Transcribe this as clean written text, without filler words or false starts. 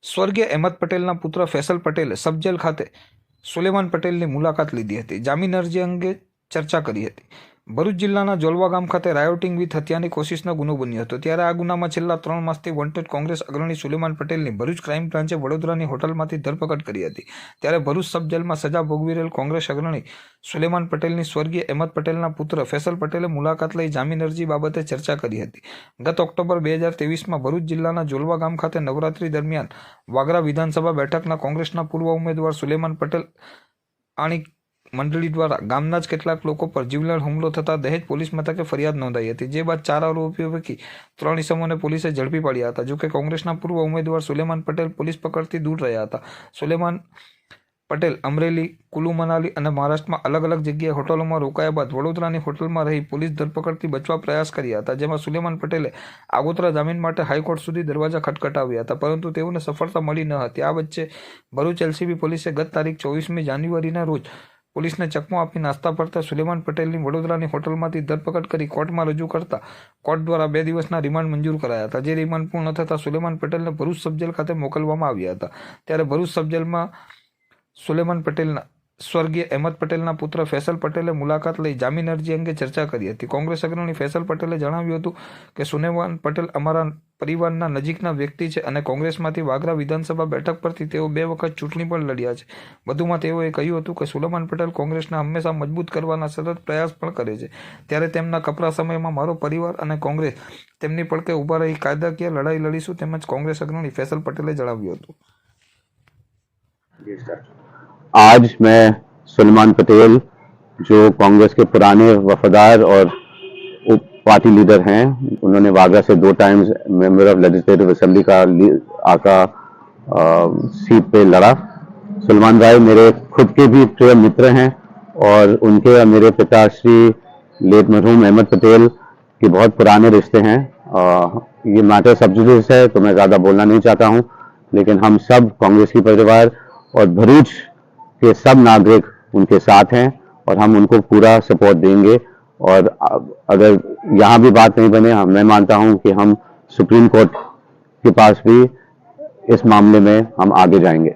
સ્વર્ગીય અહેમદ પટેલના પુત્ર ફૈસલ પટેલે સબ જેલ ખાતે સુલેમાન પટેલની મુલાકાત લીધી હતી. જામીન અરજી અંગે ચર્ચા કરી હતી. ભરૂચ જિલ્લાના જોલવા ગામ ખાતે રાયોટિંગ વિથ હત્યાની કોશિશનો ગુનો બન્યો હતો. ત્યારે આ ગુનામાં છેલ્લા 3 માસથી વોન્ટેડ કોંગ્રેસ અગ્રણી સુલેમાન પટેલની ભરૂચ ક્રાઇમ બ્રાન્ચે વડોદરાની હોટલમાંથી ધરપકડ કરી હતી. ત્યારે ભરૂચ સબ જેલમાં સજા ભોગવી રહેલ કોંગ્રેસ અગ્રણી સુલેમાન પટેલની સ્વર્ગીય અહેમદ પટેલના પુત્ર ફૈસલ પટેલે મુલાકાત લઈ જામીન અરજી બાબતે ચર્ચા કરી હતી. ગત ઓક્ટોબર 2023માં ભરૂચ જિલ્લાના જોલવા ગામ ખાતે નવરાત્રી દરમિયાન વાગરા વિધાનસભા બેઠકના કોંગ્રેસના પૂર્વ ઉમેદવાર સુલેમાન પટેલ આણી મંડળી દ્વારા ગામના જ કેટલાક લોકો પર જીવલેણ હુમલો થતા દહેજ પોલીસ મથકે ફરિયાદ નોંધાઈ હતી. જે બાદ 4 આરોપીઓ પૈકી 3 ઇસમોને પોલીસે ઝડપી પાડ્યા હતા. જોકે કોંગ્રેસના પૂર્વ ઉમેદવાર સુલેમાન પટેલ પોલીસ પકડથી દૂર રહ્યા હતા. સુલેમાન પટેલ અમરેલી, કુલુ મનાલી અને મહારાષ્ટ્રમાં અલગ અલગ જગ્યાએ હોટલોમાં રોકાયા બાદ વડોદરાની હોટલમાં રહી પોલીસ ધરપકડથી બચવા પ્રયાસ કર્યા હતા. જેમાં સુલેમાન પટેલે આગોતરા જામીન માટે હાઈકોર્ટ સુધી દરવાજા ખટખટાવ્યા હતા, પરંતુ તેઓને સફળતા મળી ન હતી. આ વચ્ચે ભરૂચ એલસીબી પોલીસે ગત તારીખ 24મી જાન્યુઆરીના રોજ પોલીસને ચકમો આપી નાસ્તા પડતા સુલેમાન પટેલની વડોદરાની હોટલમાંથી ધરપકડ કરી કોર્ટમાં રજૂ કરતા કોર્ટ દ્વારા 2 દિવસના રિમાન્ડ મંજૂર કરાયા હતા. જે રિમાન્ડ પૂર્ણ થતાં સુલેમાન પટેલને ભરૂચ સબજેલ ખાતે મોકલવામાં આવ્યા હતા. ત્યારે ભરૂચ સબજેલમાં સુલેમાન પટેલના સ્વર્ગીય અહેમદ પટેલના પુત્ર ફૈસલ પટેલે મુલાકાત લઈ જામીન અરજી અંગે ચર્ચા કરી હતી. કોંગ્રેસ અગ્રણી ફૈસલ પટેલે જણાવ્યું હતું કે સુલેમાન પટેલ અમારા પરિવારના નજીકના વ્યક્તિ છે અને કોંગ્રેસમાંથી વાગરા વિધાનસભા બેઠક પરથી તેઓ 2 વખત ચૂંટણી પણ લડ્યા છે. વધુમાં તેઓએ કહ્યું હતું કે સુલેમાન પટેલ કોંગ્રેસને હંમેશા મજબૂત કરવાના સતત પ્રયાસ પણ કરે છે. ત્યારે તેમના કપરા સમયમાં મારો પરિવાર અને કોંગ્રેસ તેમની પડખે ઊભા રહી કાયદાકીય લડાઈ લડીશું તેમજ કોંગ્રેસ અગ્રણી ફૈસલ પટેલે જણાવ્યું હતું. आज मैं सुलेमान पटेल, जो कांग्रेस के पुराने वफादार और उप पार्टी लीडर हैं, उन्होंने वागरा से 2 times member of legislative assembly का आका सीट पे लड़ा. सुलेमान भाई मेरे खुद के भी प्रिय मित्र हैं और उनके और मेरे पिता श्री लेट मरहूम अहमद पटेल के बहुत पुराने रिश्ते हैं. ये मैटर सब जुडिस है तो मैं ज़्यादा बोलना नहीं चाहता हूँ, लेकिन हम सब कांग्रेस की परिवार और भरूच के सब नागरिक उनके साथ हैं और हम उनको पूरा सपोर्ट देंगे. और अगर यहाँ भी बात नहीं बने, मैं मानता हूँ कि हम सुप्रीम कोर्ट के पास भी इस मामले में हम आगे जाएंगे.